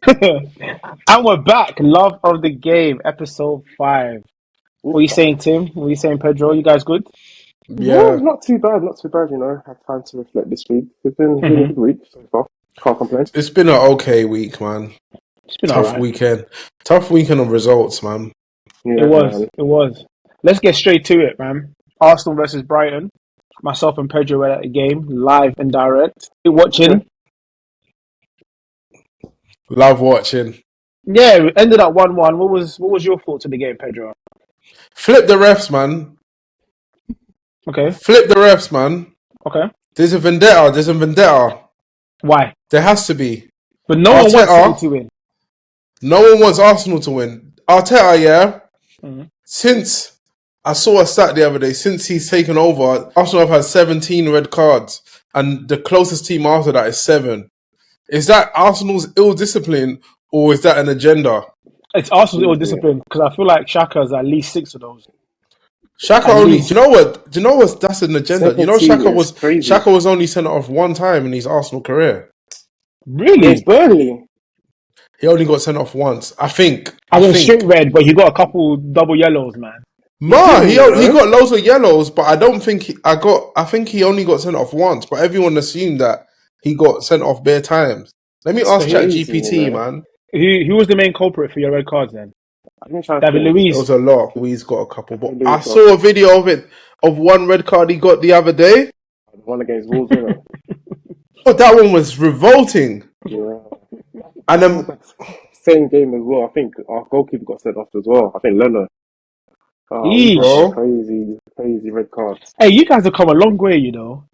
And we're back. Love of the game, episode 5. What are you saying, Tim? What are you saying, Pedro? You guys good? Yeah, Yeah. not too bad, not too bad. Had time to reflect this week. It's been a Mm-hmm. good week so far. Can't complain. it's been an okay week, man. It's been Tough alright. weekend. Tough weekend of results, man. It Yeah, was. man. It was. Let's get straight to it, man. Arsenal versus Brighton. Myself and Pedro were at the game, live and direct. You Yeah. watching? Love watching. Yeah, it ended up 1-1. What was your thoughts of the game, Pedro? Flip the refs, man. Okay. Flip the refs, man. Okay. There's a vendetta. There's a vendetta. Why? There has to be. But no one wants City Arteta. to win. No one wants Arsenal to win. Arteta, yeah. Mhm. Since I saw a stat the other day, since he's taken over, Arsenal have had 17 red cards, and the closest team after that is 7. Is that Arsenal's ill discipline, or is that an agenda? It's Arsenal's ill Yeah. discipline because I feel like Shaka has at least 6 of those. Shaka At only. least. Do you know what? Do you know what? That's an agenda. You know, 17 is crazy. Shaka was only sent off one time in his Arsenal career. Really? Against Burnley. He only got sent off once. I think. I went straight red, but he got a couple double yellows, man. He didn't, got loads of yellows, but I don't think I think he only got sent off once. But everyone assumed that he got sent off bare times. Let me ask crazy, ChatGPT, man. man. Who was the main culprit for your red cards then? I've been trying to David think. There Luiz. was a lot. He's got a couple, but Luiz I got- saw a video of it of one red card he got the other day. The one against Wolves, innit? Oh, that one was revolting. Yeah. And then Same game as well. I think our goalkeeper got sent off as well. I think Leno. Eesh. bro. Crazy red card. Hey, you guys have come a long way, you know.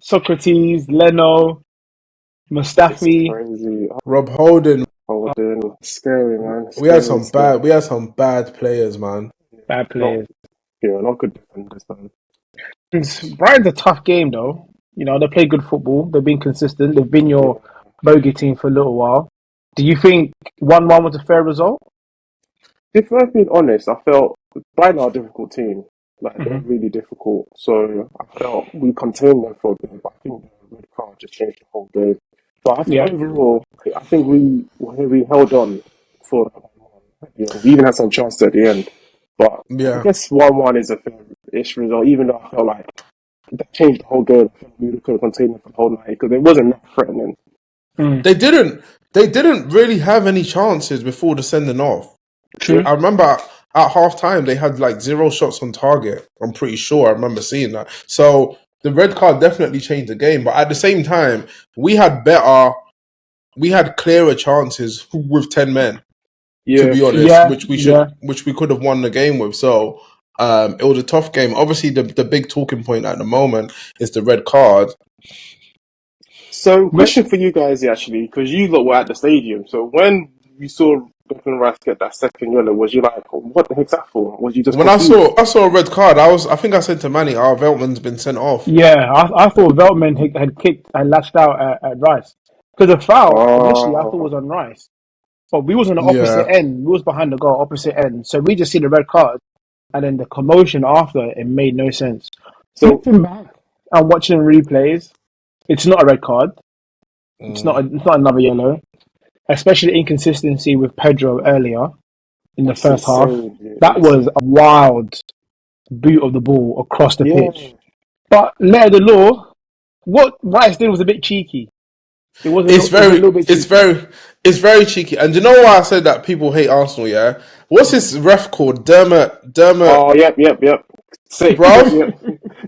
Socrates, Leno, It's Mustafi. crazy. Rob Holding. Scary, man. We had Scary, some scary. bad players, man. Bad players. Yeah, not good defenders, man. Brighton's a tough game, though. You know, they play good football. They've been consistent. They've been your bogey team for a little while. Do you think 1-1 was a fair result? If I'm being honest, I felt Brighton are a difficult team. Like, they're Mhm. really difficult. So I felt we contained them for a bit, but I think the red card just changed the whole game. But I think Yeah. overall, I think we held on for that 1-1. Yeah, we even had some chances at the end. But Yeah. I guess 1-1 is a fair-ish result, even though I felt like that changed the whole game. I felt we could have contained them for the whole night because it wasn't that threatening. They didn't really have any chances before the sending off. True. I remember at half time they had like 0 shots on target. I'm pretty sure I remember seeing that. So the red card definitely changed the game. But at the same time, we had clearer chances with 10 men, to be honest, Yeah, which we could have won the game with. So it was a tough game. Obviously the big talking point at the moment is the red card. So, question for you guys, actually, because you lot were at the stadium. So, when you saw Declan Rice get that second yellow, was you like, what the heck's that for? Was you just When confused? I saw a red card, I think I said to Manny, "Our Veltman's been sent off." Yeah, I thought Veltman had kicked and lashed out at Rice. Because the foul, initially, I thought was on Rice. But we was on the opposite Yeah. end. We was behind the goal, opposite end. So we just see the red card. And then the commotion after, it made no sense. So, Looking back and watching replays, it's not a red card. It's not another yellow. Especially the inconsistency with Pedro earlier in the that's first half. insane, yeah. That was a wild boot of the ball across the Yeah. pitch. But letter of the law, what Rice did was a bit cheeky. It was a little bit cheeky. It's very cheeky. And do you know why I said that people hate Arsenal? Yeah, what's this ref called? Dermot. Oh, yep. Sick, Bro.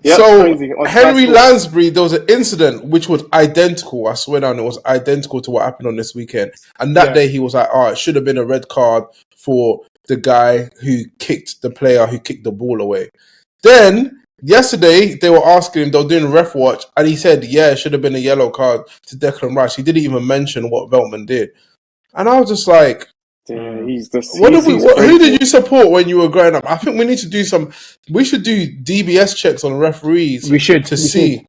Yep, So crazy. On Henry Sky Sports. Lansbury, there was an incident which was identical. I swear down, it was identical to what happened on this weekend. And that day he was like, "Oh, it should have been a red card for the guy who kicked the player who kicked the ball away." Then yesterday they were asking him, they were doing ref watch, and he said, "Yeah, it should have been a yellow card to Declan Rice." He didn't even mention what Veltman did, and I was just like, Yeah, he's just. Who crazy. did you support when you were growing up? I think we need to do we should do DBS checks on referees. We should. see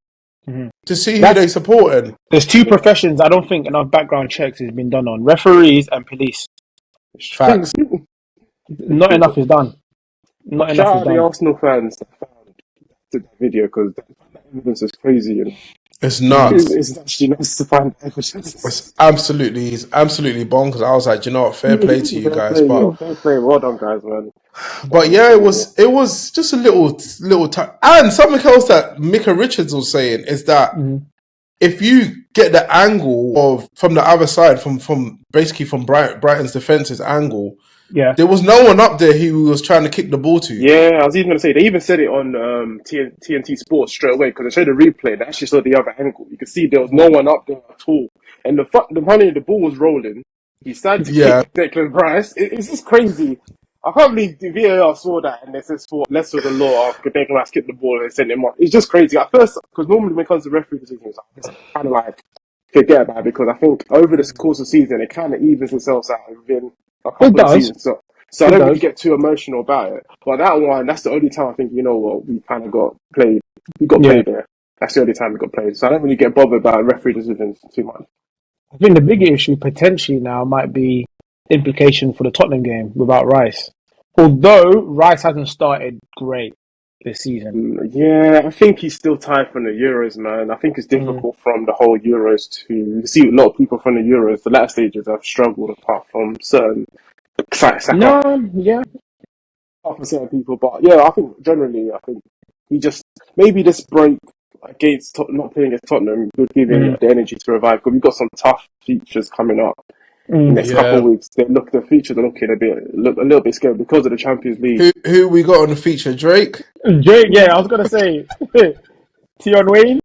Mhm. who they supported. There's two professions I don't think enough background checks has been done on. Referees and police. Facts. Not enough is done. Not enough Shout is out the done. Arsenal fans that found that video because that evidence is crazy. It's nuts. It's actually nice to find It's evidence. absolutely bonkers. I was like, you know what? Fair play to you Fair guys, play, but yeah, fair play. Well done, guys, man. but yeah, it was just a little and something else that Mika Richards was saying is that if you get the angle of from the other side, from basically from Brighton's defense's angle, Yeah. there was no one up there who was trying to kick the ball to. Yeah, I was even going to say, they even said it on TNT Sports straight away because they showed the replay. They actually saw the other angle. You could see there was no one up there at all. And the ball was rolling. He started to Yeah. kick Declan Rice. It's just crazy. I can't believe the VAR saw that and they said, less of the law after Declan Rice kicked the ball and they sent him off. It's just crazy. At first, because normally when it comes to referee decisions, I just kind of like forget about it because I think over the course of the season, it kind of evens itself out within a couple of seasons. So I don't really get too emotional about it. But that one, that's the only time I think, you know what, we kind of got played. We got played there. That's the only time we got played. So I don't really get bothered about referee decisions too much. I think the bigger issue potentially now might be implication for the Tottenham game without Rice. Although Rice hasn't started great this season. Yeah, I think he's still tired from the Euros, man. I think it's difficult from the whole Euros to... You see a lot of people from the Euros, the latter stages have struggled apart from certain... No, yeah. Apart from certain people. But yeah, I think generally, he just... Maybe this break against not playing against Tottenham would give him the energy to revive because we've got some tough features coming up. Next couple of weeks, the features are looking a little bit scary because of the Champions League. Who we got on the feature? Drake? Drake, yeah, I was gonna say Tion Wayne.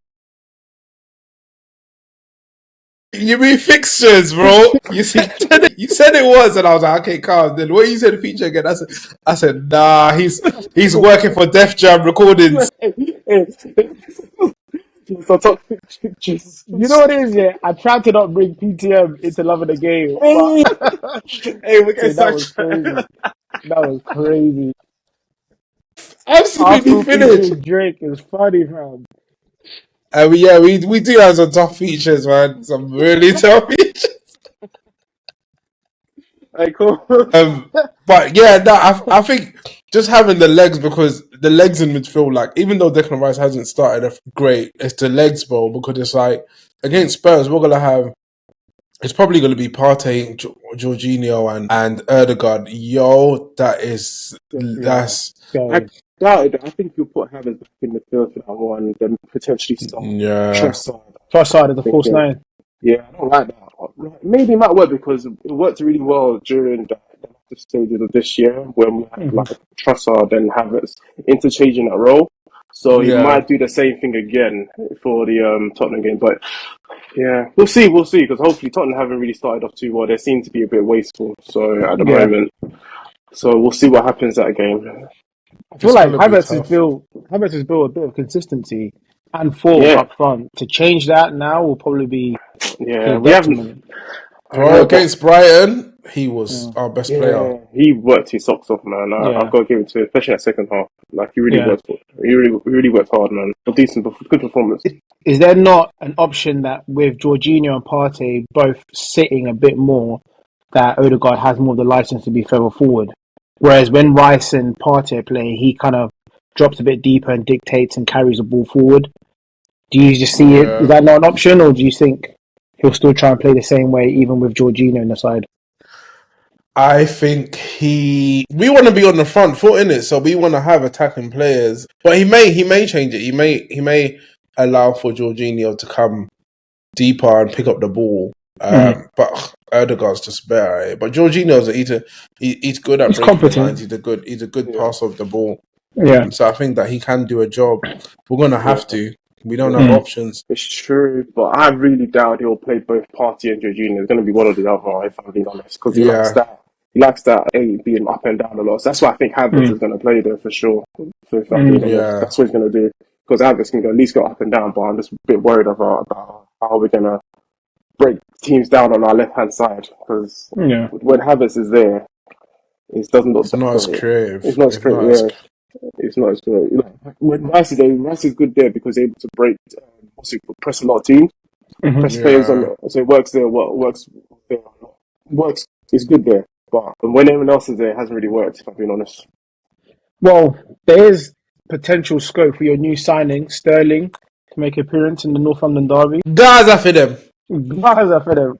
You mean fixtures, bro? You said it was, and I was like, okay, calm. Then what you said the feature again? I said, nah, he's working for Def Jam Recordings. So top pictures. You know what it is, yeah? I tried to not bring PTM into loving the game. But that was crazy. That was crazy. Absolutely finished. Drake is funny, fam. We do have some tough features, man. Some really tough features. Cool. But yeah, no, I think just having the legs, because the legs in midfield, like even though Declan Rice hasn't started great, it's the legs, bro. Because it's like against Spurs, we're gonna have. It's probably going to be Partey, Jorginho, and Erdegaard. Yo, that's. I doubt it. I think you'll put Havertz back in the field for that one, then potentially start Trossard as a false nine. Yeah, I don't like that. Maybe it might work because it worked really well during the stages of this year when we had like Trossard and Havertz interchanging that role. So he might do the same thing again for the Tottenham game, but. Yeah, we'll see, because hopefully Tottenham haven't really started off too well. They seem to be a bit wasteful, so at the moment. So we'll see what happens that game. I feel like Havertz has built a bit of consistency and form up front. To change that now will probably be we haven't. Bro, against Brighton, he was our best player. He worked his socks off, man. I've got to give it to him, especially that second half. Like he really worked. He really worked hard, man. Good performance. Is there not an option that with Jorginho and Partey both sitting a bit more, that Odegaard has more of the license to be further forward? Whereas when Rice and Partey play, he kind of drops a bit deeper and dictates and carries the ball forward. Do you just see it? Is that not an option, or do you think he'll still try and play the same way even with Jorginho in the side? I think we want to be on the front foot, innit? So we want to have attacking players. But he may change it. He may allow for Jorginho to come deeper and pick up the ball. But Erdegaard's just better. But Jorginho's he's good at breaking the lines. He's a good passer of the ball. Yeah. So I think that he can do a job. We're gonna have to. We don't have options. It's true, but I really doubt he'll play both Partey and Jorginho. It's going to be one or the other, if I'm being honest, because he likes that being up and down a lot. So that's why I think Havertz is going to play there for sure. So if I'm being honest, that's what he's going to do. Because Havertz can at least go up and down, but I'm just a bit worried about how we're going to break teams down on our left-hand side. Because when Havertz is there, it doesn't look so not as creative. It's not as creative, It's not as good. When Rice is good there because they're able to break, press a lot of teams, press players on. So it works there. Works. It's good there, but when everyone else is there, it hasn't really worked. If I'm being honest. Well, there is potential scope for your new signing, Sterling. to make an appearance in the Northumberland derby. Gaza for them. Gaza for them.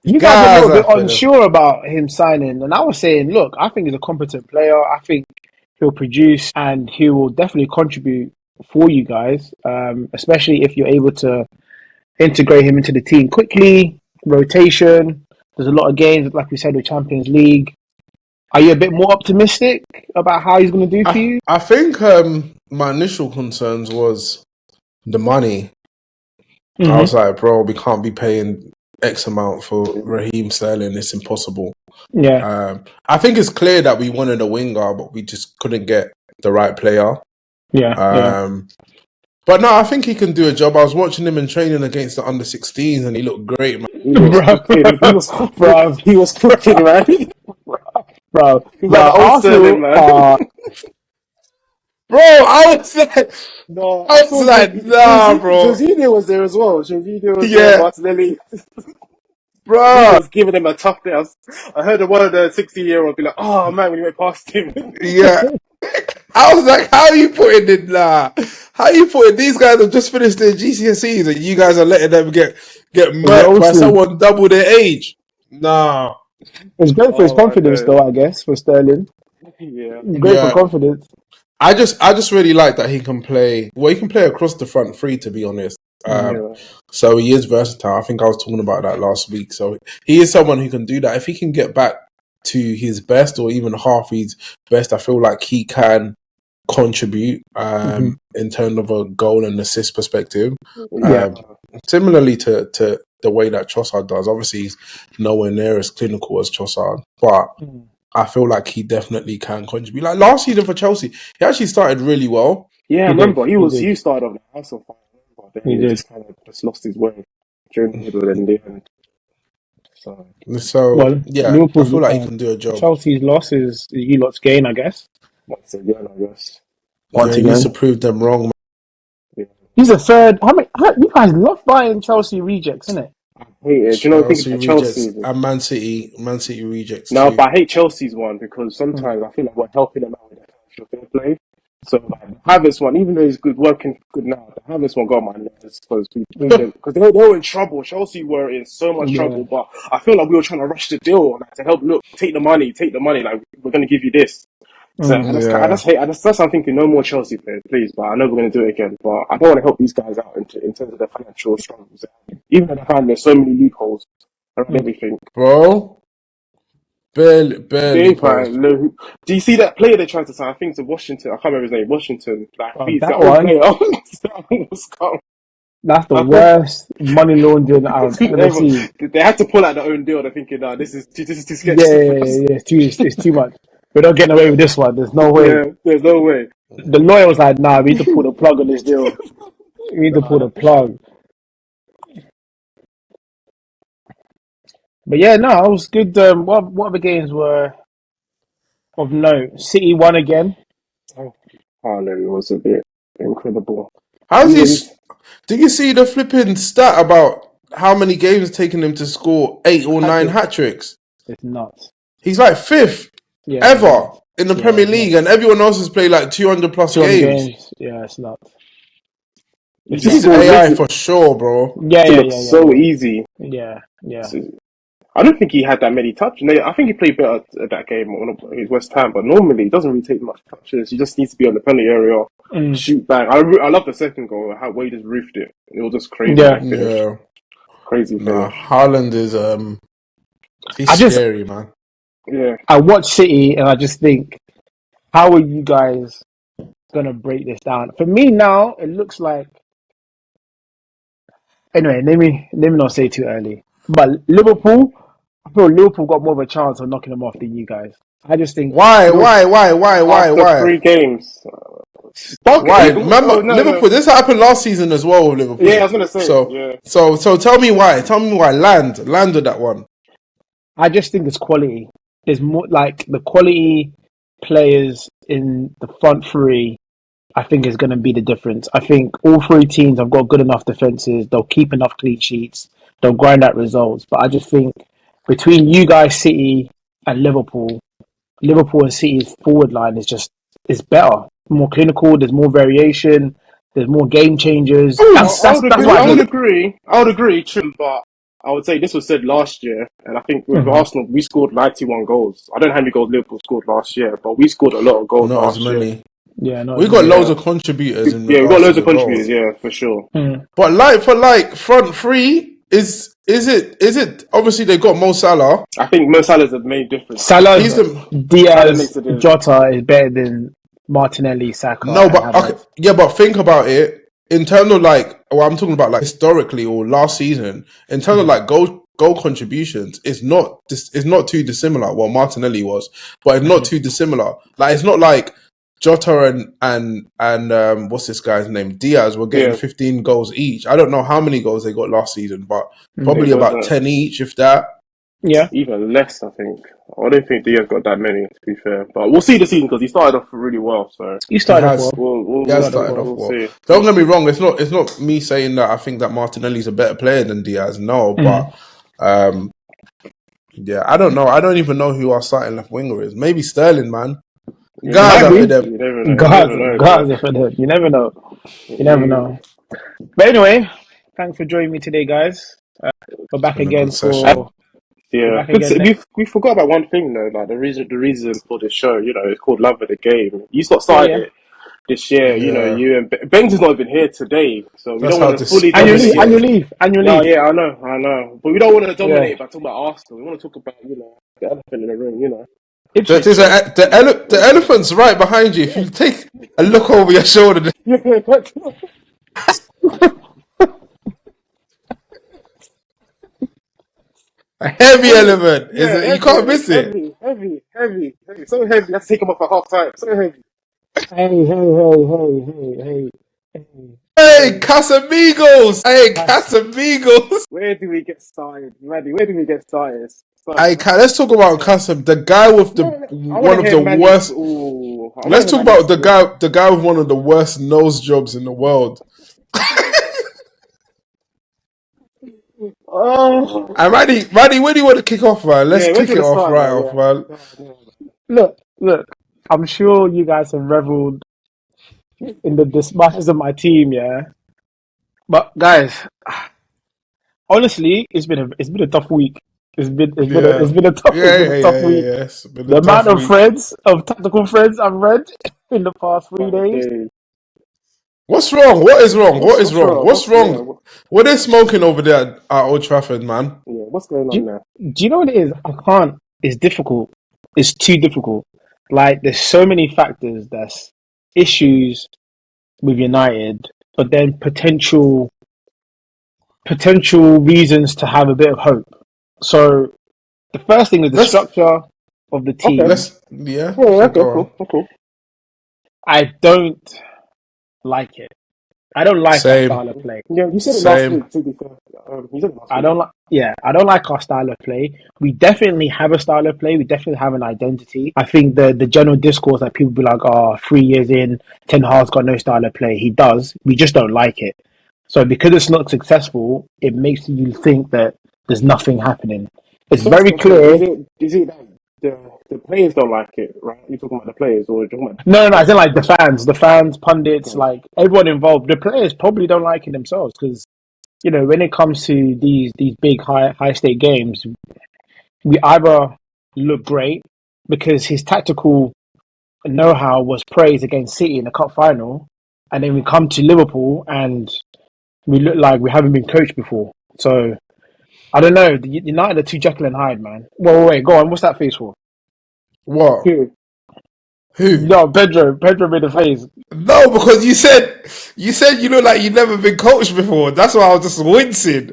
You guys were a little Gaza bit for them. unsure about him signing, and I was saying, look, I think he's a competent player. I think he'll produce and he will definitely contribute for you guys, especially if you're able to integrate him into the team quickly, rotation. There's a lot of games, like we said, with Champions League. Are you a bit more optimistic about how he's going to do for you? I think my initial concerns was the money. Mm-hmm. I was like, bro, we can't be paying X amount for Raheem Sterling. It's impossible. Yeah. I think it's clear that we wanted a winger, but we just couldn't get the right player. Yeah. But no, I think he can do a job. I was watching him in training against the under-16s and he looked great, man. He was cooking, man. Bro, He's like the old Sterling, man. Bro, I was like, no, I was like, nah, bro. Jorginho was there as well. Jorginho was Yeah. there, Martinelli. Bro. He was giving him a tough day. I heard one of the 60-year-olds be like, oh man, when he went past him. Yeah. I was like, how are you putting it now? How are you putting these guys have just finished their GCSEs and you guys are letting them get murked by someone double their age? Nah. It's great for his confidence though, I guess, for Sterling. Yeah. Great for confidence. I just really like that he can play. Well, he can play across the front three, to be honest. So he is versatile. I think I was talking about that last week. So he is someone who can do that. If he can get back to his best or even half his best, I feel like he can contribute in terms of a goal and assist perspective. Similarly to the way that Trossard does. Obviously, he's nowhere near as clinical as Trossard, but I feel like he definitely can contribute. Like last season for Chelsea, he actually started really well. Yeah, I remember he started off the house on fire. Then he just kind of lost his way during the middle and the end. So yeah, Liverpool's, I feel like he can do a job. Chelsea's loss is you lot's gain, I guess. Once again, I guess. Once again, he needs to prove them wrong. Man. Yeah. He's a third. You guys love buying Chelsea rejects, isn't it? I hate it. Do you know what I think Chelsea and Man City rejects? No, but I hate Chelsea's one because sometimes I feel like we're helping them out with their financial fair play. So like, Havertz one, even though he's working good now, the Havertz one got my nerves because they were in trouble. Chelsea were in so much trouble, but I feel like we were trying to rush the deal like, to help. Look, take the money. Like we're going to give you this. So I just hate. That's I'm thinking. No more Chelsea players, please. But I know we're going to do it again. But I don't want to help these guys out in terms of their financial struggles. Even though they find there's so many loopholes around everything, bro. Barely. Do you see that player they tried to sign? I think it's Washington. I can't remember his name. Washington. Like that one. That's the worst money laundering I've ever seen. They had to pull out their own deal. They're thinking, this is too sketchy. Yeah, it's too much. We're not getting away with this one. There's no way. Yeah, there's no way. The lawyer was like, nah, we need to pull the plug on this deal. We need to pull the plug. But yeah, no, it was good. What other games were of note? City won again. Haaland was a bit incredible. Did you see the flipping stat about how many games taken him to score 8 or 9 hat-tricks? It's nuts. He's like 5th ever in the Premier League, and everyone else has played like 200 plus games. Yeah, it's nuts. He's AI for sure, bro. Yeah. So easy. Yeah. I don't think he had that many touches. I think he played better at that game on his West Ham, but normally he doesn't really take much touches. He just needs to be on the penalty area, shoot bang. I love the second goal, how he just roofed it. It was just crazy. Yeah. Crazy finish. Nah, Haaland is he's scary, man. Yeah. I watch City and I just think, how are you guys gonna break this down? For me now, it looks like. Anyway, let me not say too early. But Liverpool, I feel Liverpool got more of a chance of knocking them off than you guys. I just think. Why? After 3 games. Why? Remember, Liverpool. No. This happened last season as well with Liverpool. Yeah, I was gonna say. So tell me why. Tell me why. Landed that one. I just think it's quality. There's more like the quality players in the front three. I think is going to be the difference. I think all 3 teams have got good enough defenses. They'll keep enough clean sheets. They'll grind out results. But I just think between you guys, City and Liverpool and City's forward line is better, more clinical. There's more variation. There's more game changers. I would That's agree. what I I would mean. agree. I would agree. True, but I would say this was said last year, and I think with Mhm. Arsenal, we scored 91 goals. I don't know how many goals Liverpool scored last year, but we scored a lot of goals Not as last year. many. Yeah, not as We got many. loads Yeah, of contributors in yeah, we got regards to loads of the contributors. goals. Yeah, for sure. Mm. But like for like front three, is it obviously they got Mo Salah. I think Mo Salah's the main difference. Salah, He's the Salah Diaz, makes the difference. Jota is better than Martinelli, Saka, no, and but okay, Havertz. yeah, but think about it in terms of like what I'm talking about, like historically or last season, in terms of like goal contributions, it's not too dissimilar. Well, Martinelli was, but it's not too dissimilar. Like it's not like Jota and what's this guy's name? Diaz were getting Yeah, 15 goals each. I don't know how many goals they got last season, but it probably about wasn't 10 each, if that. Yeah, even less. I think. I don't think Diaz got that many, to be fair. But we'll see the season because he started off really well. So you He started off has. well. He has Started off started well. off we'll well. see. Don't get me wrong. It's not me saying that I think that Martinelli's a better player than Diaz. No, but yeah, I don't know. I don't even know who our starting left winger is. Maybe Sterling, man. You Might Gaza never, for be. them. you never know. You never Gaza, know, bro. Gaza for them. You never know. You never You, know. But anyway, thanks for joining me today, guys. We're It's back been a again good session. we're yeah, back again next. we forgot about one thing though. Like the reason for the show, it's called Love of the Game. You got Oh started yeah. it this year. Yeah, You and Ben's is not even here today, so we that's don't how want to fully dominate it. Annual No, leave. yeah, I know, but we don't want to Yeah. dominate by talking about Arsenal. We want to talk about the elephant in the room. Ipswich. The elephant's right behind you. If you take a look over your shoulder, Yeah, a heavy elephant is yeah, it? You can't miss it. heavy, so heavy. Let's take him off at half time. So heavy. Hey. Hey, Casamigos! Hey, Casamigos! Where do we get started, Maddie? Where do we get started? Hey, let's talk about Casam, the guy with the I want one to of hear the Maddie's. worst. Ooh, I want Let's to hear talk about Maddie's. the guy with one of the worst nose jobs in the world. Oh, And Randy, where do you want to kick off, man? Let's yeah. Where do kick you it want to off start, right man? off, man. Look. I'm sure you guys have reveled in the dispatches of my team, yeah. But guys, honestly, it's been a tough week. Yeah, It's been a tough week. yeah. It's been a The tough amount of week. threads of tactical threads I've read in the past 3 days. Okay. What's wrong? What is wrong? What is What's wrong? wrong? What's wrong? What are they smoking over there at Old Trafford, man? What's going Do on you, there? do you know what it is? I can't. It's difficult. It's too difficult. Like there's so many factors. There's issues with United, but then potential reasons to have a bit of hope. So the first thing is the Let's structure of the Okay. team. yeah. Yeah. Okay, Okay. go on. Cool. I don't like it. I don't like our Same, style of play. Yeah, you said it last same. week. To be fair, you said it last I week. don't like. Yeah, I don't like our style of play. We definitely have a style of play. We definitely have an identity. I think the general discourse that people be like, "Oh, 3 years in, Ten Hag's got no style of play." He does. We just don't like it. So because it's not successful, it makes you think that there's nothing happening. It's First very question: clear. Is it that the players don't like it, right? You're talking about the players, or you're talking about No. I think like the fans, pundits, okay. like everyone involved. The players probably don't like it themselves because when it comes to these big high stake games, we either look great because his tactical know-how was praised against City in the cup final, and then we come to Liverpool and we look like we haven't been coached before. So I don't know. The United are too Jekyll and Hyde, man. Wait, go on. What's that face for? What? Who? Who? No, Pedro made a face. No, because you look like you've never been coached before. That's why I was just wincing.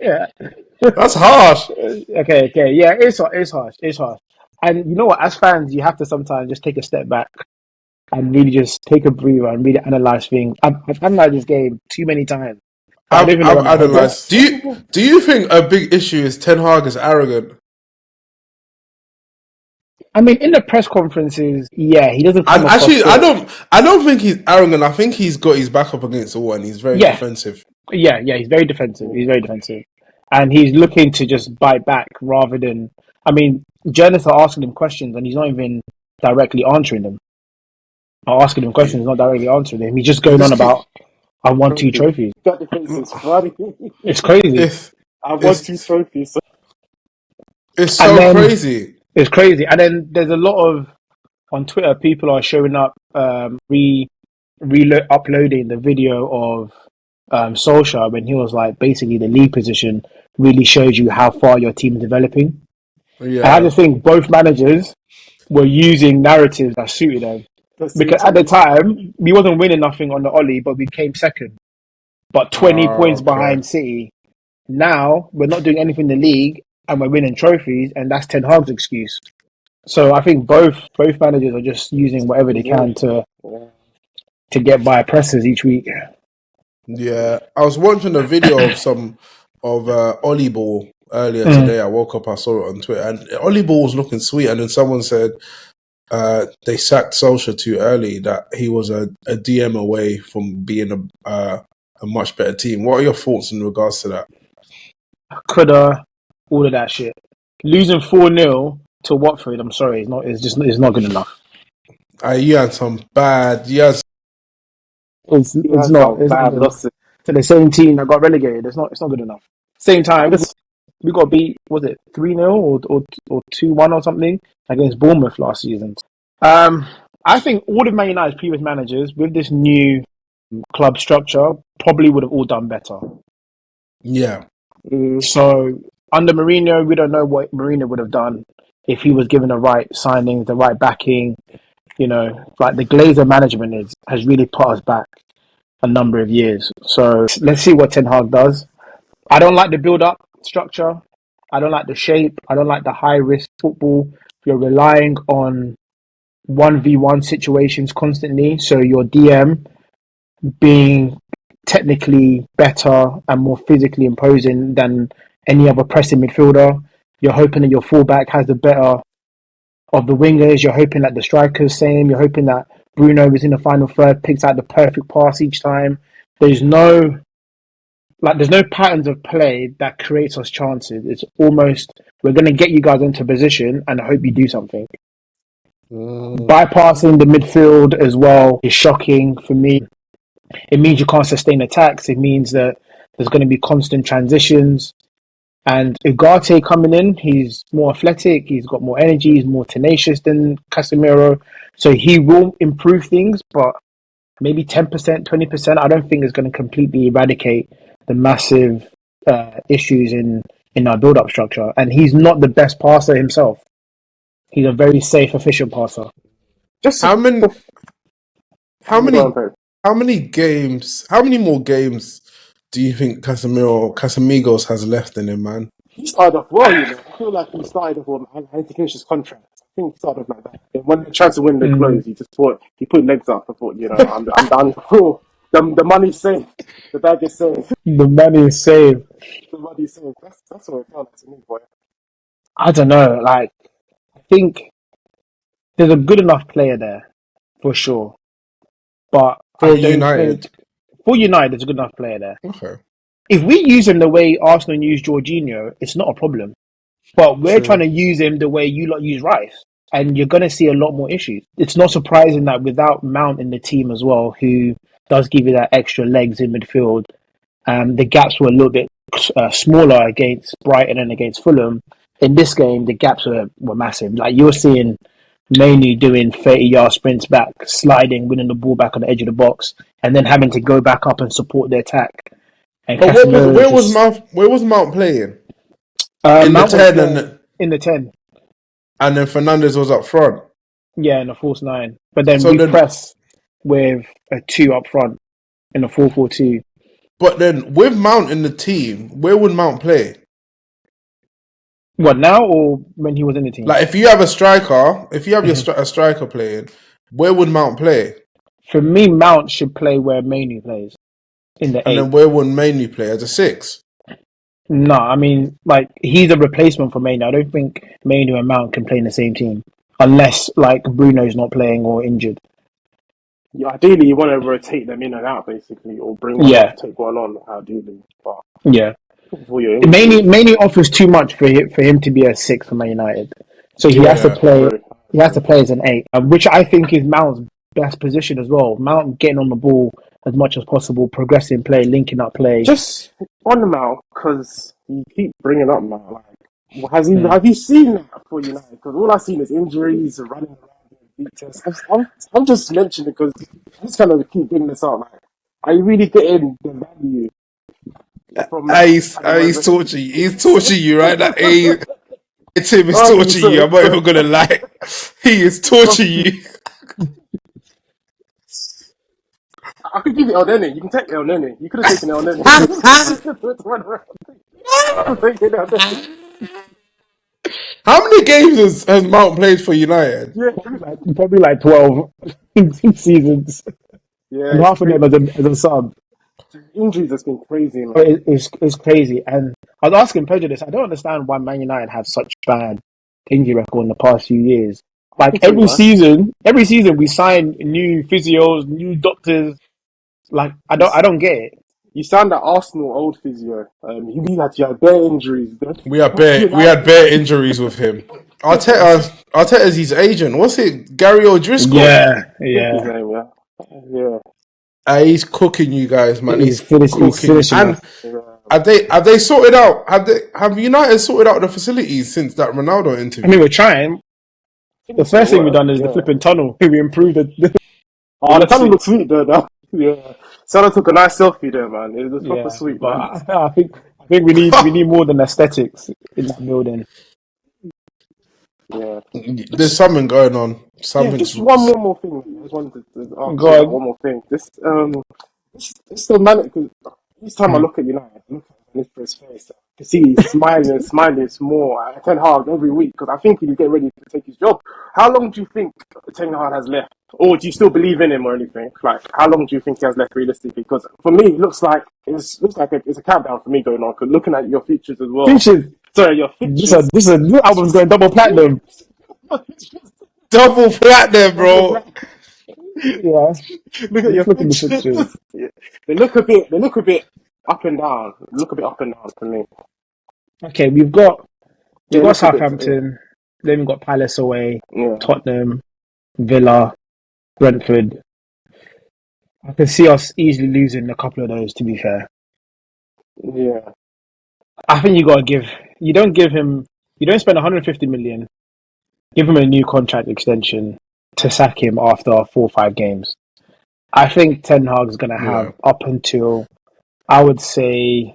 Yeah. That's harsh. Okay. Yeah, it's harsh. It's harsh. And you know what? As fans, you have to sometimes just take a step back and really just take a breather and really analyze things. I've analyzed this game too many times. I don't even know where I've my head is. analysed. Do you think a big issue is Ten Hag is arrogant? I mean, in the press conferences, yeah, he doesn't come And across actually, I so. don't think he's arrogant. I think he's got his back up against the wall and he's very Yeah, defensive. yeah. He's very defensive. And he's looking to just bite back rather than. I mean, journalists are asking him questions, and he's not even directly answering them. are asking him questions, not directly answering him. He's just going on Just keep, about, I won 2 trophies. That defense is funny. It's crazy. I won it's 2 trophies. So it's And so then crazy. it's crazy. And then there's a lot of, on Twitter, people are showing up, uploading the video of Solskjaer when he was like, basically the lead position really shows you how far your team is developing. And I Yeah. just think both managers were using narratives that suited them. that Because suits at the me. time, we wasn't winning nothing on the Ollie, but we came second. But 20 points Okay. behind City. Now, we're not doing anything in the league, and we're winning trophies, and that's Ten Hag's excuse. So I think both managers are just using whatever they can to get by presses each week. Yeah, I was watching a video of Ollie Ball earlier Mm. today. I woke up, I saw it on Twitter, and Ollie Ball was looking sweet. And then someone said they sacked Solskjaer too early. That he was a DM away from being a much better team. What are your thoughts in regards to that? Coulda, all of that shit. Losing 4-0 to Watford, I'm sorry, it's not good enough. You had some bad. It's He it's has not some it's not bad good. losses. To the same team that got relegated. It's not good enough. Same time, we got beat. Was it 3-0 or 2-1 or something against Bournemouth last season? I think all of Man United's previous managers with this new club structure probably would have all done better. Yeah. So under Mourinho, we don't know what Mourinho would have done if he was given the right signings, the right backing. You know, like the Glazer management has really put us back a number of years. So let's see what Ten Hag does. I don't like the build-up structure. I don't like the shape. I don't like the high-risk football. You're relying on 1v1 situations constantly. So your DM being technically better and more physically imposing than any other pressing midfielder. You're hoping that your fullback has the better of the wingers. You're hoping that the striker's same. You're hoping that Bruno is in the final third, picks out the perfect pass each time. There's no patterns of play that creates us chances. It's almost, we're going to get you guys into position and I hope you do something. Bypassing the midfield as well is shocking for me. It means you can't sustain attacks. It means that there's going to be constant transitions. And Ugarte coming in, he's more athletic, he's got more energy, he's more tenacious than Casemiro. So he will improve things, but maybe 10%, 20%, I don't think is going to completely eradicate the massive issues in our build-up structure. And he's not the best passer himself. He's a very safe, efficient passer. Just How many Go on, Pedro. how many more games do you think Casamigos has left in him, man? He started off well, you know. I feel like he started off well. I had to finish his contract. I think he started off like that. And when they tried to win the close, he put legs up. I thought, you know, I'm done. Oh, the money's safe. The bag is safe. The money is saved. The money's safe. That's what it felt like to me, boy. I don't know. Like, I think there's a good enough player there, for sure. But I For don't United. think... For United, there's a good enough player there. Okay. If we use him the way Arsenal use Jorginho, it's not a problem. But we're trying to use him the way you lot use Rice. And you're going to see a lot more issues. It's not surprising that without Mount in the team as well, who does give you that extra legs in midfield, the gaps were a little bit smaller against Brighton and against Fulham. In this game, the gaps were massive. Like, you're seeing mainly doing 30-yard sprints back, sliding, winning the ball back on the edge of the box, and then having to go back up and support the attack. And But where was Mount playing? In Mount the 10 in the 10. and then Fernandez was up front. Yeah, in the false 9. But then So we then- press with a 2 up front in a 4-4-2. But then with Mount in the team, where would Mount play? What, now or when he was in the team? Like if you have a striker, a striker playing, where would Mount play? For me, Mount should play where Mainoo plays, in the 8. And then where would Mainly play as a 6? No, I mean, like, he's a replacement for Mainoo. I don't think Mainoo and Mount can play in the same team. Unless, like, Bruno's not playing or injured. Yeah, ideally, you want to rotate them in and out, basically, or bring one off, take one on, ideally. But Yeah. for your Mainoo offers too much for him to be a 6 for Man United. So he has to play. He has to play as an 8, which I think is Mount's best position as well. Mount getting on the ball as much as possible, progressing play, linking up play. Just on Mount, because you keep bringing up Mount. Like, have you seen that for United? Because all I've seen is injuries, running around, beat tests. I'm just mentioning because I just kind of keep bringing this up. Like, are you really getting the value from Mount? He's torturing you. He's torturing you, right? That Tim is Rightly torturing you. so. I'm not even gonna lie. He is torturing you. I could give you El Nene. You can take El Nene. You could have taken El Nene. How many games has Mount played for United? Yeah, Probably like 12 seasons, yeah. and half of them as a sub. Injuries has been crazy, man. It's crazy. And I was asking Pedro this. I don't understand why Man United have such bad injury record in the past few years. Like every season we sign new physios, new doctors. Like I don't get it. You sound like Arsenal old physio. He had bare injuries. We had bare injuries with him. Arteta's his agent. What's it? Gary O'Driscoll. Yeah. His name, yeah. He's cooking you guys, man. He's finishing. And have they sorted out? Have United sorted out the facilities since that Ronaldo interview? I mean, we're trying. The first thing we've done is the flipping tunnel. We improved it. The tunnel looks sweet though. Now. Yeah, Salah took a nice selfie there, man. It was proper sweet, but man. I think we need more than aesthetics in that building. Yeah, there's something going on. Just one more thing. I just wanted to ask one more thing. This the man. Because each time I look at United, I look at his face. I see he's smiling more at Ten Hag every week because I think he's getting ready to take his job. How long do you think Ten Hag has left, or do you still believe in him or anything? Like, how long do you think he has left realistically? Because for me, it looks like it's a countdown for me going on. Because looking at your features as well. Your features. This album's going double platinum. Double platinum, bro. Yeah. Look at your pictures. Yeah. They look a bit up and down. Look a bit up and down for me. Okay, we've got Southampton, then we've got Palace away, Tottenham, Villa, Brentford. I can see us easily losing a couple of those, to be fair. Yeah. I think you don't spend 150 million, give him a new contract extension to sack him after 4 or 5 games. I think Ten Hag's going to have up until, I would say,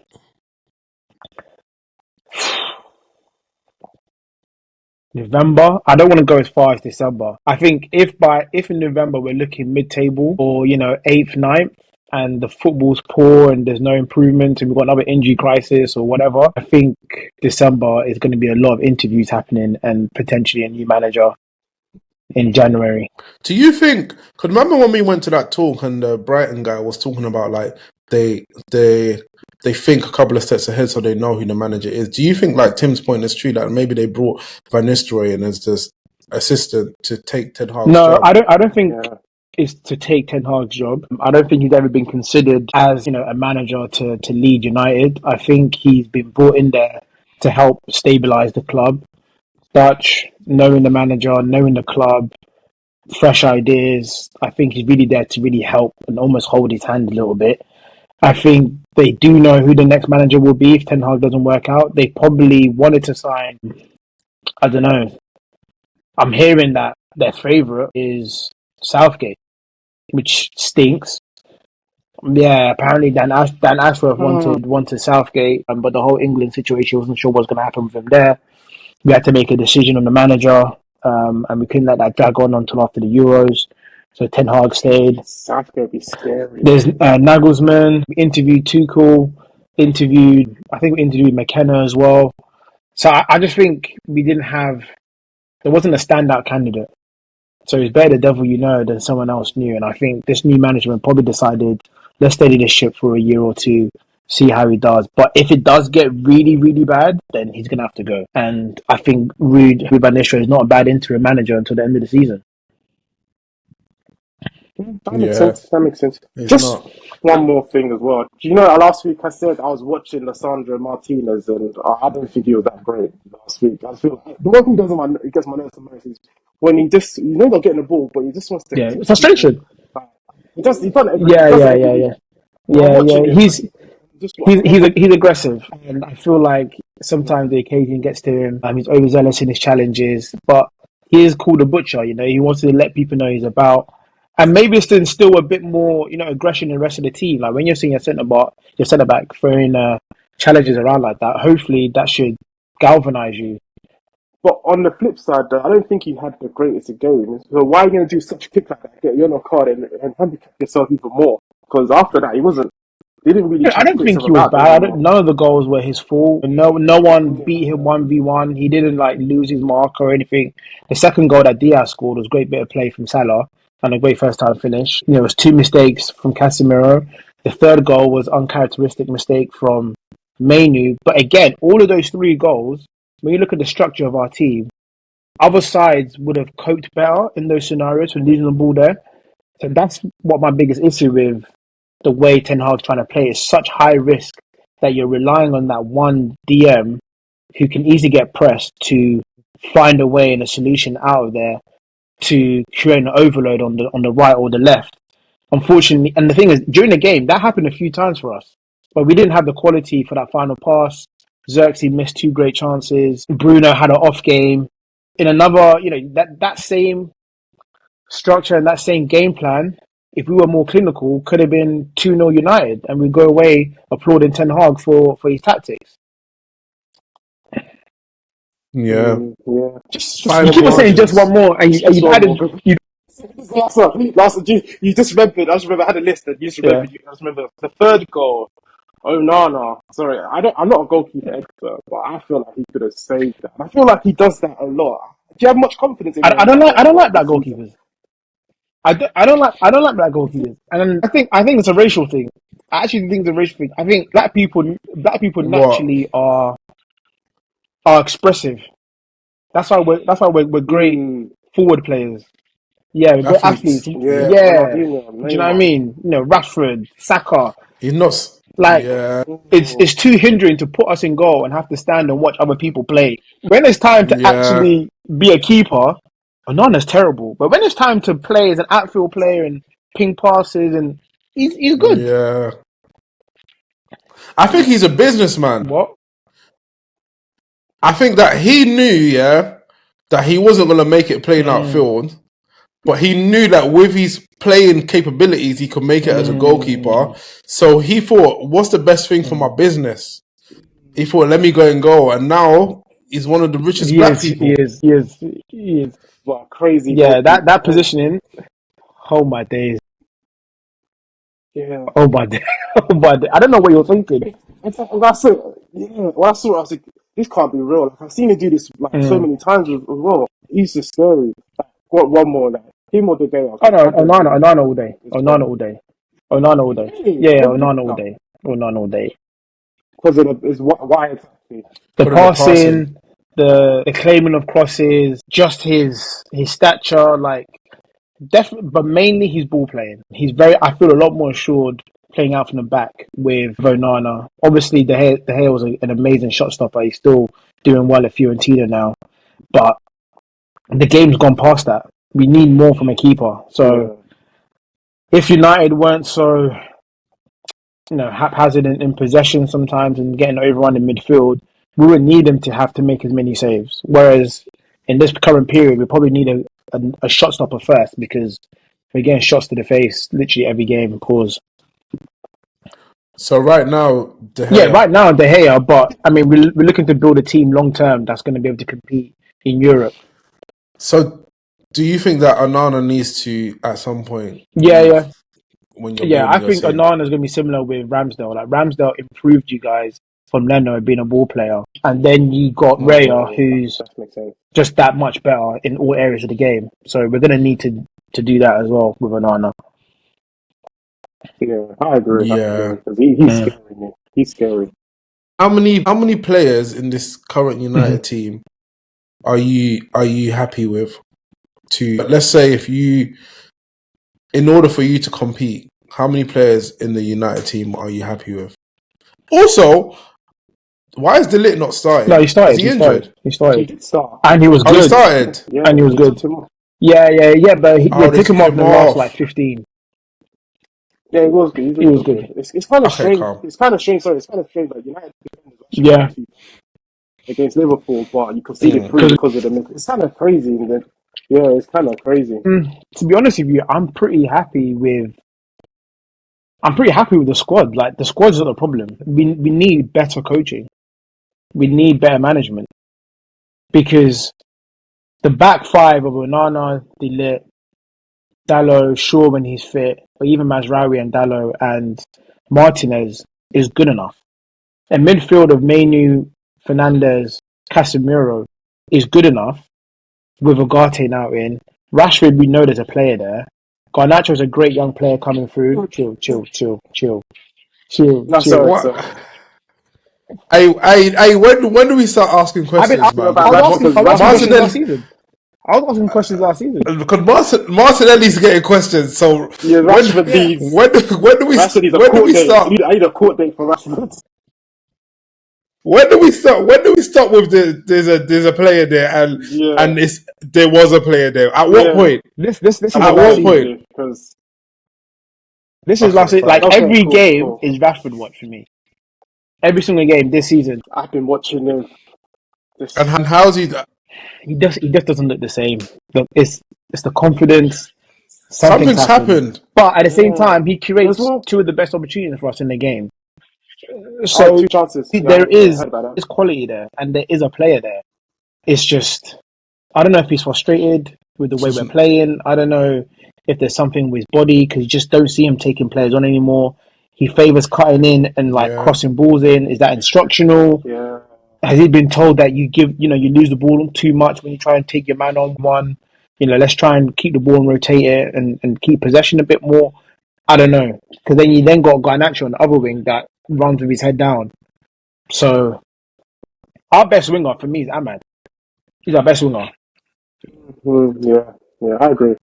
November. I don't want to go as far as December. I think if in November we're looking mid-table or 8th, 9th, and the football's poor and there's no improvement and we've got another injury crisis or whatever, I think December is going to be a lot of interviews happening and potentially a new manager in January. Do you think? Because remember when we went to that talk and the Brighton guy was talking about like they think a couple of steps ahead so they know who the manager is. Do you think, like Tim's point is true, that maybe they brought Van Nistelrooy in as this assistant to take Ten Hag's job? I don't think it's to take Ten Hag's job. I don't think he's ever been considered as a manager to lead United. I think he's been brought in there to help stabilise the club. Dutch, knowing the manager, knowing the club, fresh ideas. I think he's really there to really help and almost hold his hand a little bit. I think they do know who the next manager will be if Ten Hag doesn't work out. They probably wanted to sign, I don't know. I'm hearing that their favourite is Southgate, which stinks. Yeah, apparently Dan Ashworth wanted Southgate, but the whole England situation, wasn't sure what's going to happen with him there. We had to make a decision on the manager, and we couldn't let that drag on until after the Euros. So Ten Hag stayed. Southgate be scary. There's Nagelsmann. We interviewed Tuchel. I think we interviewed McKenna as well. So I just think there wasn't a standout candidate. So it's better the devil you know than someone else new. And I think this new management probably decided, let's steady this ship for a year or two, see how he does. But if it does get really, really bad, then he's going to have to go. And I think Ruud van Nistelrooy is not a bad interim manager until the end of the season. That makes Yeah, sense. That makes sense. he's Just not. one more thing as well. Do you know, last week I said I was watching Lissandro Martinez, and I don't think he was that great last week. I feel like the one thing he gets my nerves the most is when he just, not getting the ball, but he just wants to Yeah, kick people. frustration. Like, he done it every, he Yeah, does yeah, it every yeah, week. yeah, So I'm yeah, yeah. watching him, and just what I don't. He's aggressive, and I feel like sometimes the occasion gets to him. He's overzealous in his challenges, but he is called a butcher. He wants to let people know he's about, and maybe it's to instill a bit more, aggression in the rest of the team. Like when you're seeing your centre back throwing challenges around like that. Hopefully, that should galvanize you. But on the flip side, though, I don't think he had the greatest of games. So why are you going to do such a kick like that, get a yellow card, and handicap yourself even more? Because after that, he didn't really I try to don't put think himself he was about there bad. anymore. None of the goals were his fault. No one Yeah, beat him 1v1. He didn't like lose his mark or anything. The second goal that Diaz scored was a great bit of play from Salah and a great first time finish. It was two mistakes from Casemiro. The third goal was uncharacteristic mistake from Mainu. But again, all of those three goals, when you look at the structure of our team, other sides would have coped better in those scenarios when losing the ball there. So that's what my biggest issue with the way Ten Hag's trying to play is such high risk that you're relying on that one DM who can easily get pressed to find a way and a solution out of there to create an overload on the right or the left. Unfortunately, and the thing is, during the game, that happened a few times for us, but we didn't have the quality for that final pass. Xerxes missed two great chances. Bruno had an off game. In another, that same structure and that same game plan, if we were more clinical, could have been 2-0 United and we go away applauding Ten Hag for his tactics. Yeah. yeah. Just You Fine one keep on more. saying just margins. one more and Just you've one added, more. Last one. Last one. You just remembered. I just remember I had a list, and you just yeah. remembered. I just remember the third goal. Oh no. Sorry, I'm not a goalkeeper expert, but I feel like he could have saved that. I feel like he does that a lot. Do you have much confidence in him in that I third don't goal like black this season? goalkeepers. I don't like black goalkeepers. And I think it's a racial thing. I actually think it's a racial thing. I think black people What? naturally are expressive. That's why we're great Mm, forward players. Yeah, we're great athletes. Athletes. yeah, Yeah. Yeah. Ronaldinho, Do you know what I Neymar. mean? Rashford, Saka. He's not. Like Yeah. Mm, it's too hindering to put us in goal and have to stand and watch other people play. When it's time to Yeah. actually be a keeper, Onana's terrible. But when it's time to play as an outfield player and ping passes and he's good. Yeah. I think he's a businessman. What? I think that he knew, yeah, that he wasn't going to make it playing Mm, outfield, but he knew that with his playing capabilities, he could make it as a goalkeeper. mm, So he thought, what's the best thing for my mm. business? He thought, let me go and go. And now he's one of the richest black people. He is. what a crazy Yeah, goalkeeper. that positioning. Oh my days. Yeah. Oh my days. Oh my days. I don't know what you're thinking. When I saw it, when I saw it, I was like, this can't be real. Like, I've seen him do this like so Mm. many times as well. He's just scary. Like, what one more? Like, him or the day? Oh no, I don't think Onana all day. it's Onana gone. all day. Onana all day. Really? Yeah, What do you Onana all know? day. Onana all day. Because of the, is why exactly? The Put in the passing. passing, the claiming of crosses, just his stature, like definitely, but mainly his ball playing. I feel a lot more assured playing out from the back with Onana. Obviously, De Gea was an amazing shot stopper. He's still doing well at Fiorentina now, but the game's gone past that. We need more from a keeper. So Yeah. if United weren't so haphazard in possession sometimes and getting overrun in midfield, we would need them to have to make as many saves. Whereas in this current period, we probably need a shot stopper first because we're getting shots to the face literally every game. Pause. So right now, De Yeah, Gea. right now De Gea, but I mean we're looking to build a team long term that's going to be able to compete in Europe. So do you think that Onana needs to, at some point, Yeah, leave yeah. when you're Yeah, I building your think team? Onana is going to be similar with Ramsdale. Like Ramsdale improved you guys from Leno being a ball player, and then you got Raya, who's That makes sense. just that much better in all areas of the game. So we're going to need to do that as well with Onana. Yeah, I agree. I Yeah. agree. Because he's Mm. scary, man. He's scary. How many players in this current Mm-hmm. United team are you happy with? To let's say if you in order for you to compete, how many players in the United team are you happy with? Also, why is De Ligt not starting? No, he Is started. he He injured? started. He started. He did start. And he was Oh, he good. started. Yeah, And he was good. took him off. Yeah. But they They took him off him the last off. like 15. Yeah, he was good. He was good. It's kind of Okay, strange. calm. It's kind of strange. Sorry, it's kind of strange. Like United defenders actually Yeah. against Liverpool, but you conceded three because of them. It's kind of crazy. And then, yeah, it's kind of crazy. To be honest with you, I'm pretty happy with the squad. Like the squad's not the problem. We need better coaching. We need better management because the back five of Onana, De Ligt, Dalot, Shaw when he's fit, or even Mazraoui and Dalot and Martinez is good enough. A midfield of Mainu, Fernandes, Casemiro is good enough with Ugarte now in. Rashford, we know there's a player there. Garnacho's a great young player coming through. Chill. No, sorry. What? When do we start asking questions, man? about I was Rashford asking questions Martinelli, last season. I was asking questions last season. because Martinelli's getting questions. So Yeah, Rashford needs. when do we start? I need a court date for Rashford. When do we start? When do we start with there's a player there and there was a player there? At what point? This is At what point? Because this is last season. fine. Like every game is Rashford watch for me. Every single game this season. I've been watching him. And how's he? He just doesn't look the same. It's the confidence. Something's happened. But at the same time, he creates two of the best opportunities for us in the game. So 2 chances. There is quality there, and there is a player there. It's just I don't know if he's frustrated with the way we're playing. I don't know if there's something with his body because you just don't see him taking players on anymore. He favours cutting in and crossing balls in. Is that instructional? Yeah. Has he been told that you lose the ball too much when you try and take your man on one? Let's try and keep the ball and rotate it and keep possession a bit more. I don't know. Because then you got Garnacho on the other wing that runs with his head down. So, our best winger for me is Ahmad. He's our best winger. Yeah, I agree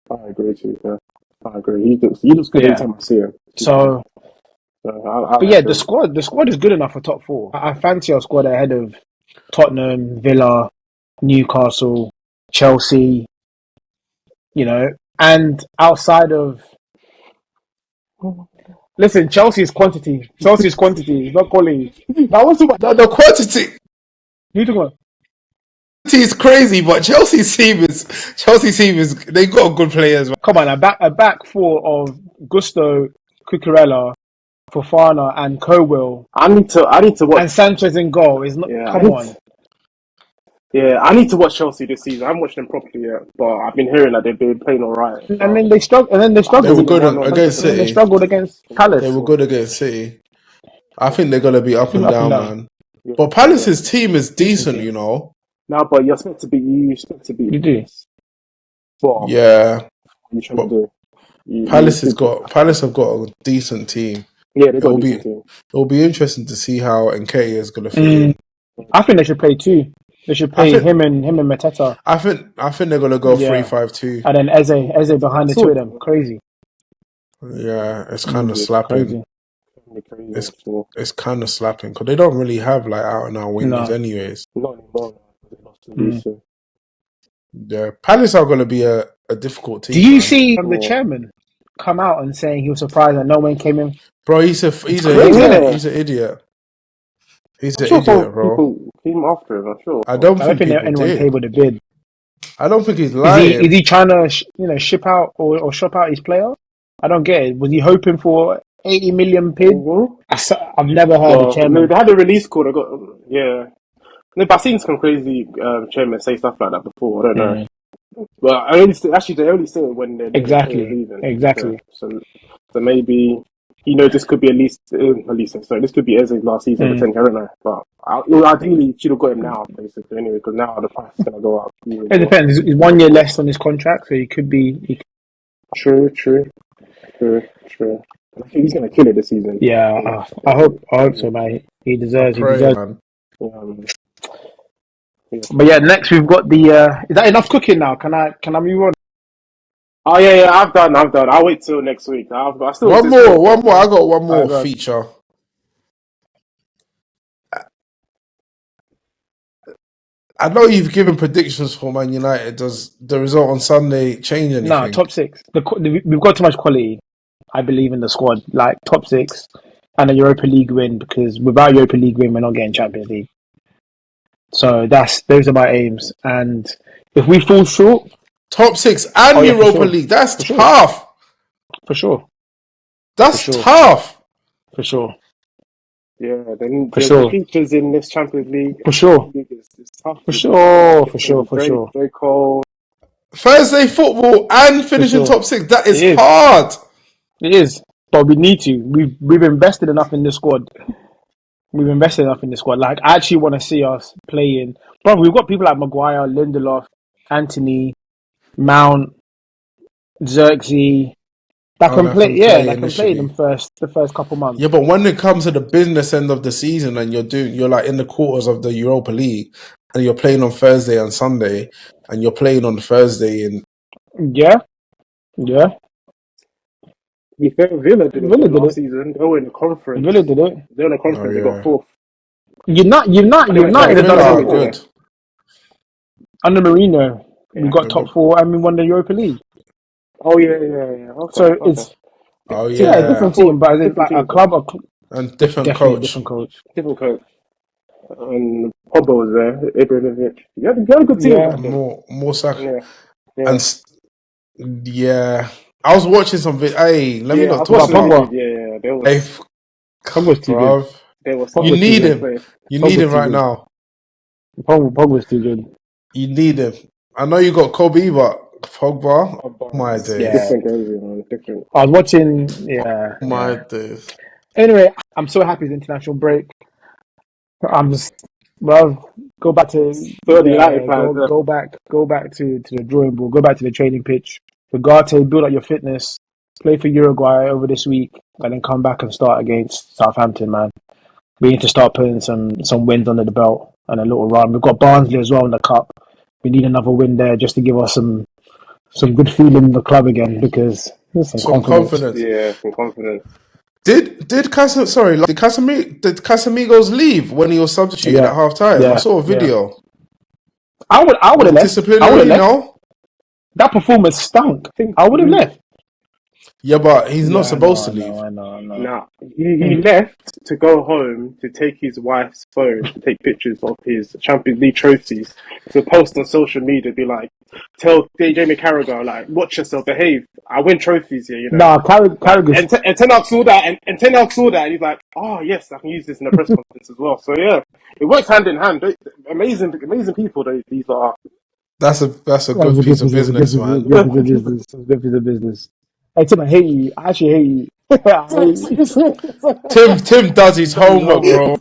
too. Yeah, I agree. He looks good every time I see him. So, the squad is good enough for top 4. I fancy our squad ahead of Tottenham, Villa, Newcastle, Chelsea, and outside of. Listen, Chelsea is quantity. Not quality. That was the quantity. You talking about? Is crazy, but Chelsea's team is they got good players. Come on, a back 4 of Gusto, Cucurella, Fofana, and Colwill. I need to watch. And Sanchez in goal is not. Come on. Yeah, I need to watch Chelsea this season. I haven't watched them properly yet, but I've been hearing that they've been playing all right. And then they struggled. They were good against City. They struggled against Palace. They were good against City. I think they're gonna be up and down, man. Yeah. But Palace's team is decent, No, but you're expected to be. You expect to be. You do. But yeah. What are you trying to do? Palace have got a decent team. Yeah, they've got a decent team. It'll be interesting to see how Nketiah is gonna fit in. I think they should play 2. They should play him and Mateta. I think they're gonna go 3-5-2. And then Eze behind the 2 of them. Crazy. Yeah, it's kind of slapping. Crazy. It's kind of slapping because they don't really have like out and out wingers anyways. Not anymore. They lost to Lucy. Yeah, Palace are going to be a difficult team. Do you see the chairman come out and saying he was surprised that no one came in? Bro, he's an idiot. He's an idiot. He's an idiot, bro. People came after him. I'm sure. I don't think anyone tabled a bid. I don't think he's lying. Is he trying to ship out or shop out his player? I don't get it. Was he hoping for 80 million bid? I've never heard the chairman. No, they had a release call. No, but I've seen some crazy chairmen say stuff like that before. I don't know. Well, they only say it when they're leaving. Exactly. So maybe this could be this could be Eze's last season. Potentially, I don't know. But ideally, should have got him now, basically. Anyway, because now the price is gonna go up. It depends. He's 1 year less on his contract, so he could be. True. I think he's gonna kill it this season. Yeah, I hope so, man. He deserves. Man. But yeah, next we've got the. Is that enough cooking now? Can I move on? Oh yeah, I've done. I'll wait till next week. I still One this week, more, one more. I got one more go on. feature. I know you've given predictions for Man United. Does the result on Sunday change Nah, anything? top six. We've got too much quality. I believe in the squad. Like top six and a Europa League win, because without Europa League win, we're not getting Champions League. So those are my aims. And if we fall short, Top six and oh yeah, for Europa sure, League. That's for sure, tough. for sure, for That's sure, tough. for sure, yeah. Then for the sure, features in this Champions League for sure, is tough. for With like sure, for sure, different for sure, J Cole. Thursday football and for finishing sure. top six. That is It is. hard. It is. But we need to. We've invested enough in the squad. We've invested enough in the squad. Like, I actually want to see us playing. Bro, we've got people like Maguire, Lindelof, Anthony, Mount, Xerxes that Oh, can that play. can Yeah, play that can play initially. the first couple months. Yeah, but when it comes to the business end of the season and you're like in the quarters of the Europa League and you're playing on Thursday and Sunday and you're playing on Thursday and Yeah, yeah. To be fair, Villa did it Villa though did last it. season. They were in the Villa conference. did it. They were in the oh conference. They got yeah. fourth. United Anyway, have sorry. done Villa it are Continue. before. good. Under Mourinho, we Yeah. got Yeah, top but, four and we won the Europa League. Oh yeah. So Okay. it's oh yeah, a yeah. different team, but it's Different like a team, club, And different definitely a coach. different coach. different coach. And Pogba was there. Ibrahimovic. You had a good team Yeah, back then. More sack Yeah. and yeah. I was watching some hey, let me Yeah, I not was talk but watching the about video. Pogba, Yeah. hey Pogba's too good. bruv. They were You Pogba's too need such good. him. players. You need Pogba's him too right good. now. Pogba's too good. You need him. I know you got Kobe, but Pogba, my Pogba, days. Yeah, different gravy, man. Different. I was watching. Yeah, My yeah. days. Anyway, I'm so happy it's international break. I'm just well, go back to So the United fans. go back to the drawing board. Go back to the training pitch. Ugarte, build up your fitness. Play for Uruguay over this week, and then come back and start against Southampton, man. We need to start putting some wins under the belt and a little run. We've got Barnsley as well in the cup. We need another win there just to give us some good feeling in the club again, because there's some Some confidence. confidence. Yeah, some confidence. Did Casamigos leave when he was substituted Yeah, at half time? I yeah, saw a yeah. video. I would Was have it left. I would have disciplinary? left. No. That performance stunk. I think I would have left. Yeah, but he's not Yeah, supposed to leave. I know. nah. He left to go home to take his wife's phone to take pictures of his Champions League trophies to post on social media. Be like, tell Jamie Carragher, like, watch yourself, behave. I win trophies here, you know. Nah, Like, Carragher's. and Ten Hag saw that, and Ten Hag saw that, and he's like, oh yes, I can use this in the press conference as well. So yeah, it works hand in hand. Amazing people. These are. That's a That was good a good piece of piece of business, man. good piece of business. Good piece of business. Hey Tim, I hate you. I actually hate you. I hate you. Tim does his homework, bro.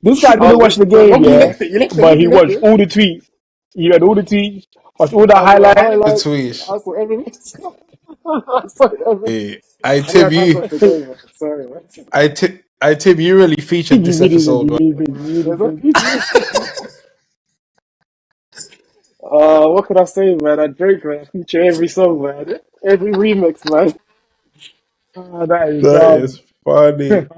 This guy didn't watch the game, You yeah, left it. You left but he watched it. all the tweets. He read all the tweets, watched all the I saw the highlights. The highlights. tweet. I saw everything. I saw everything. Hey, I I didn't Tim, have time to you, watch the game, man. Sorry, man. I Tim, you really featured You this really did. episode, You man. really did. You There's really did. what can I say, man? I Drake, man. I feature every song, man. Every remix, man. Ah, that is That is funny.